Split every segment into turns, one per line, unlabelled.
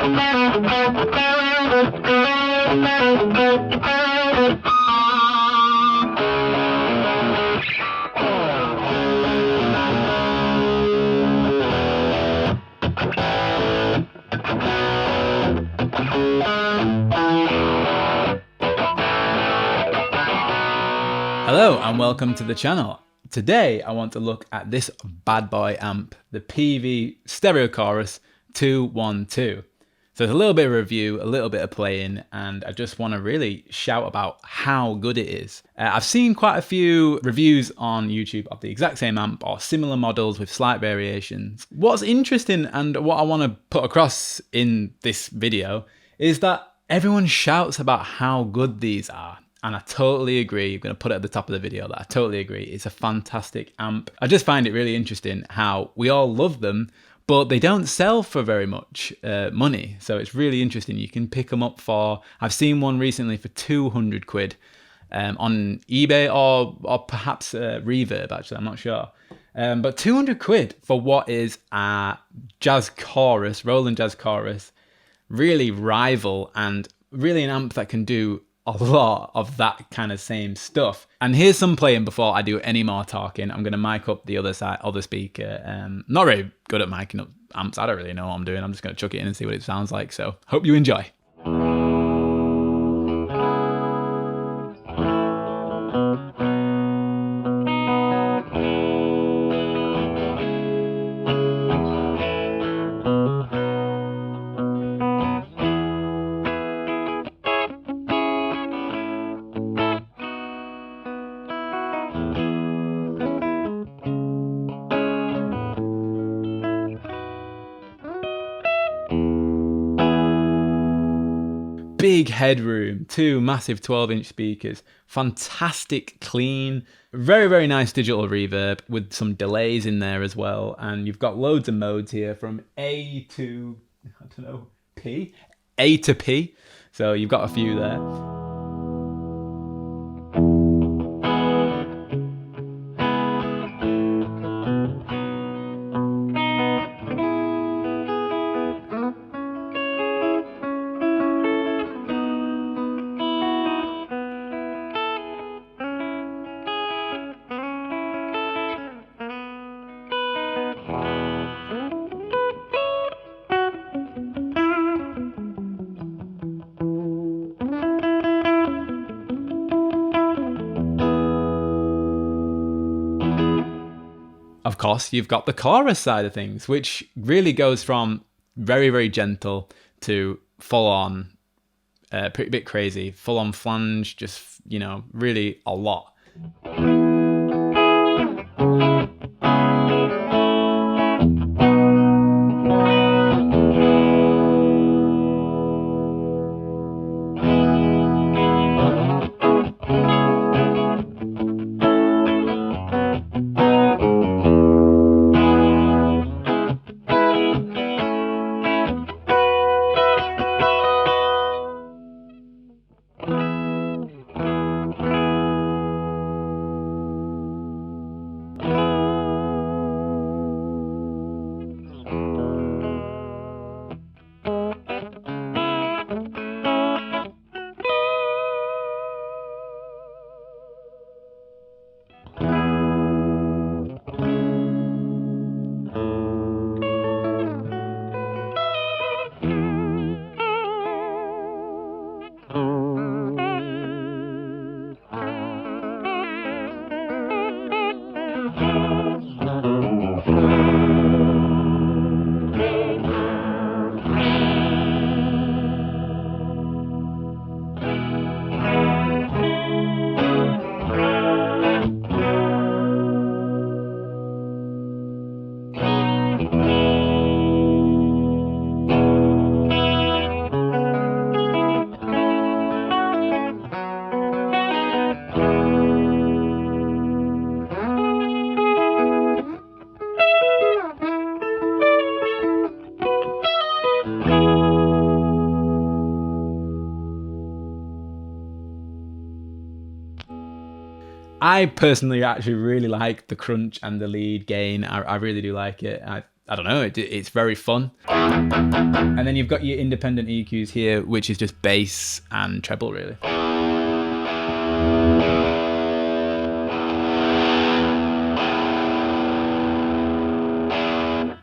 Hello and welcome to the channel. Today I want to look at this bad boy amp, the Peavey Stereo Chorus 212. So it's a little bit of review, a little bit of playing, and I just want to really shout about how good it is. I've seen quite a few reviews on YouTube of the exact same amp or similar models with slight variations. What's interesting and what I want to put across in this video is that everyone shouts about how good these are. And I totally agree. I'm going to put it at the top of the video that I totally agree. It's a fantastic amp. I just find it really interesting how we all love them, but they don't sell for very much money. So it's really interesting. You can pick them up for, I've seen one recently for 200 quid on eBay or perhaps Reverb, actually, I'm not sure. But 200 quid for what is a jazz chorus, Roland Jazz Chorus, really rival and really an amp that can do a lot of that kind of same stuff. And here's some playing before I do any more talking. I'm going to mic up the other side, other speaker. Not really good at micing up amps. I don't really know what I'm doing. I'm just going to chuck it in and see what it sounds like. So hope you enjoy. Big headroom, two massive 12-inch speakers, fantastic clean, very, very nice digital reverb with some delays in there as well. And you've got loads of modes here from A to, I don't know, P? A to P. So you've got a few there. Of course, you've got the chorus side of things, which really goes from very, very gentle to full on, pretty bit crazy, full on flange, just, you know, really a lot. I personally actually really like the crunch and the lead gain. I really do like it. I I don't know, it's very fun. And then you've got your independent EQs here, which is just bass and treble really.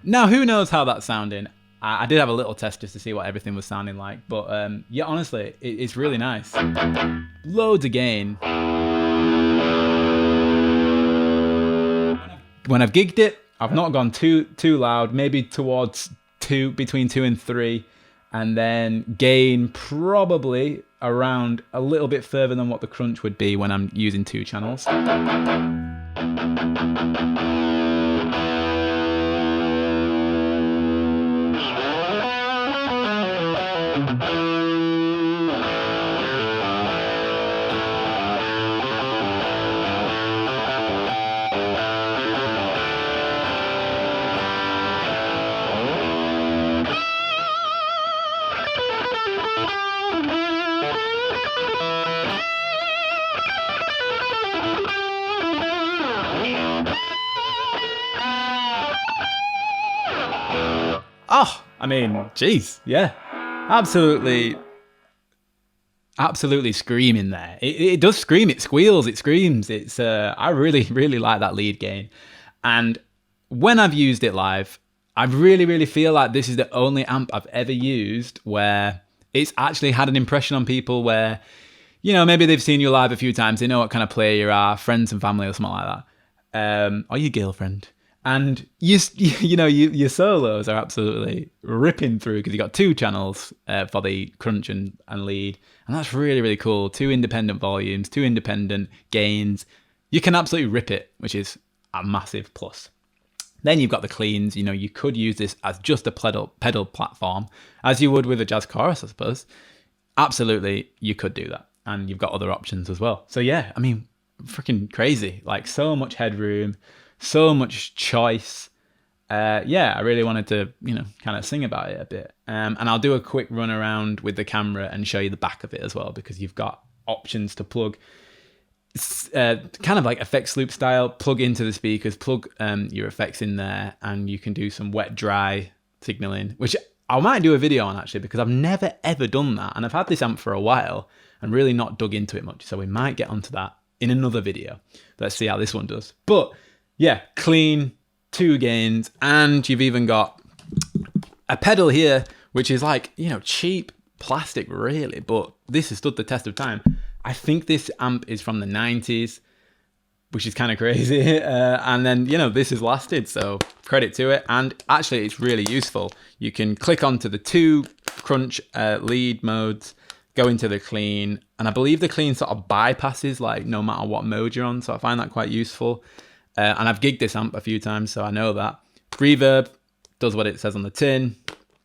Now, who knows how that's sounding? I did have a little test just to see what everything was sounding like, but yeah, honestly, it's really nice. Loads of gain. When I've gigged it, I've not gone too loud, maybe towards between 2 and 3, and then gain probably around a little bit further than what the crunch would be when I'm using 2 channels. Oh, I mean, geez, yeah, absolutely screaming there. It does scream, it squeals, it screams. It's I really like that lead gain. And when I've used it live, I really feel like this is the only amp I've ever used where it's actually had an impression on people where, you know, maybe they've seen you live a few times, they know what kind of player you are, friends and family or something like that, or your girlfriend. And you know, your solos are absolutely ripping through because you got 2 channels for the crunch and lead, and that's really cool. 2 independent volumes, 2 independent gains. You can absolutely rip it, which is a massive plus. Then you've got the cleans. You know, you could use this as just a pedal platform, as you would with a Jazz Chorus, I suppose. Absolutely, you could do that, and you've got other options as well. So yeah, I mean, freaking crazy! Like, so much headroom. So much choice. Yeah, I really wanted to, you know, kind of sing about it a bit. And I'll do a quick run around with the camera and show you the back of it as well, because you've got options to plug, kind of like effects loop style, plug into the speakers, plug your effects in there, and you can do some wet dry signaling, which I might do a video on actually, because I've never ever done that. And I've had this amp for a while and really not dug into it much. So we might get onto that in another video. Let's see how this one does. But yeah, clean, 2 gains, and you've even got a pedal here, which is like, you know, cheap plastic really, but this has stood the test of time. I think this amp is from the 90s, which is kind of crazy. And then, you know, this has lasted, so credit to it. And actually, it's really useful. You can click onto the 2 crunch lead modes, go into the clean, and I believe the clean sort of bypasses like no matter what mode you're on, so I find that quite useful. And I've gigged this amp a few times, so I know that. Reverb does what it says on the tin.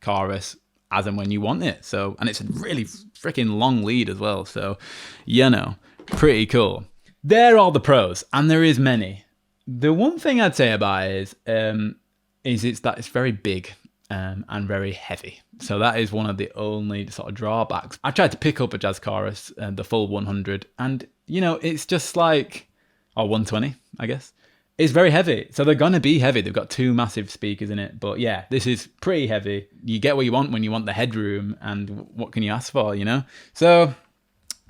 Chorus, as and when you want it. So, and it's a really freaking long lead as well. So, you know, pretty cool. They're all the pros, and there is many. The one thing I'd say about it is that it's very big and very heavy. So that is one of the only sort of drawbacks. I tried to pick up a Jazz Chorus, the full 100, and, you know, it's just like, or 120, I guess. It's very heavy, so they're gonna be heavy. They've got 2 massive speakers in it, but yeah, this is pretty heavy. You get what you want when you want the headroom, and what can you ask for, you know? So,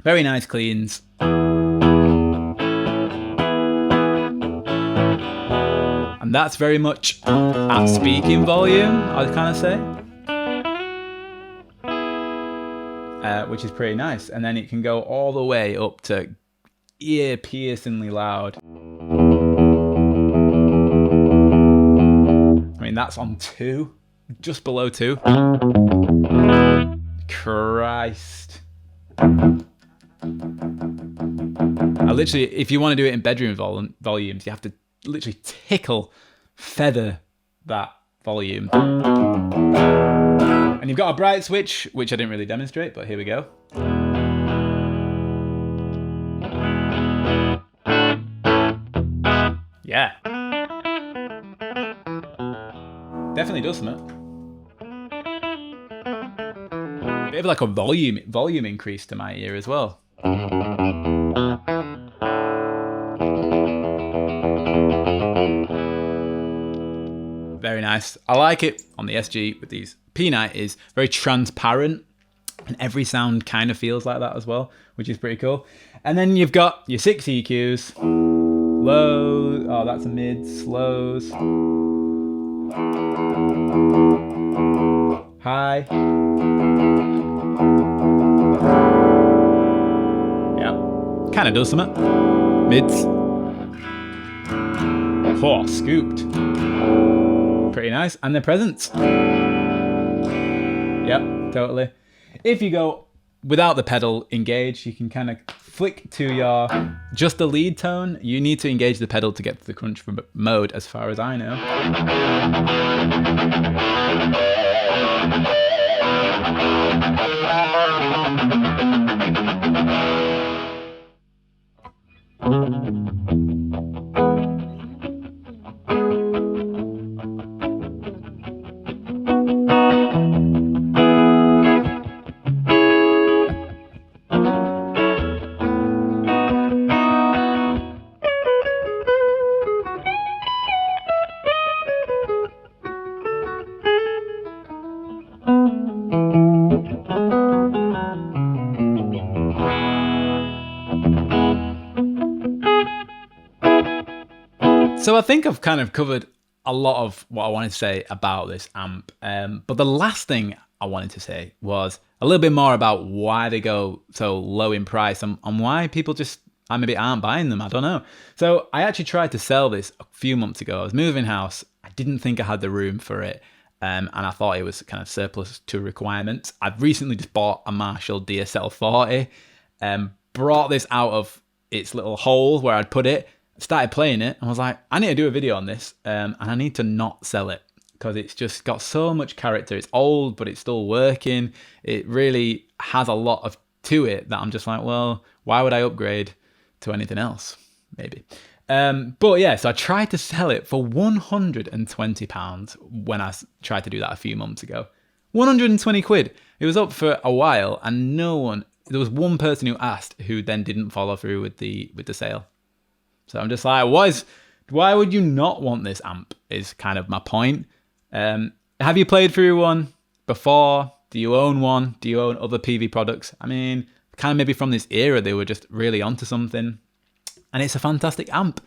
very nice cleans. And that's very much at speaking volume, I'd kind of say. Which is pretty nice. And then it can go all the way up to ear-piercingly loud. I mean, that's on 2, just below 2. Christ. I literally, if you want to do it in bedroom volumes, you have to literally feather that volume. And you've got a bright switch, which I didn't really demonstrate, but here we go. Yeah. Definitely does something. Bit of like a volume increase to my ear as well. Very Very nice. I like it on the SG with these P90 is very transparent, and every sound kind of feels like that as well, which is pretty cool. And then you've got your 6 EQs, low, oh that's a mid, slows, high, yeah, kind of does something, mids, oh, scooped, pretty nice, and the presence, yep, totally. If you go without the pedal engaged, you can kind of flick to your just the lead tone. You need to engage the pedal to get to the crunch mode, as far as I know. So I think I've kind of covered a lot of what I wanted to say about this amp. But the last thing I wanted to say was a little bit more about why they go so low in price and why people just maybe aren't buying them. I don't know. So I actually tried to sell this a few months ago. I was moving house. I didn't think I had the room for it. And I thought it was kind of surplus to requirements. I've recently just bought a Marshall DSL 40, brought this out of its little hole where I'd put it, started playing it, and was like, I need to do a video on this, and I need to not sell it because it's just got so much character. It's old, but it's still working. It really has a lot to it that I'm just like, well, why would I upgrade to anything else? Maybe. But yeah, so I tried to sell it for £120 when I tried to do that a few months ago. 120 quid. It was up for a while, and there was one person who asked who then didn't follow through with the sale. So I'm just like, why would you not want this amp is kind of my point. Have you played through one before? Do you own one? Do you own other Peavey products? I mean, kind of maybe from this era, they were just really onto something. And it's a fantastic amp.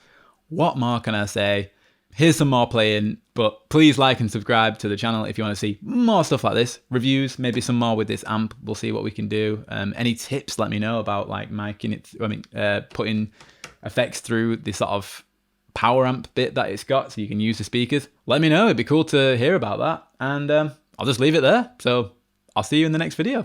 What more can I say? Here's some more playing, but please like and subscribe to the channel if you want to see more stuff like this. Reviews, maybe some more with this amp. We'll see what we can do. Any tips, let me know about like miking it, putting effects through the sort of power amp bit that it's got so you can use the speakers. Let me know, it'd be cool to hear about that. And I'll just leave it there. So I'll see you in the next video.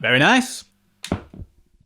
Very nice.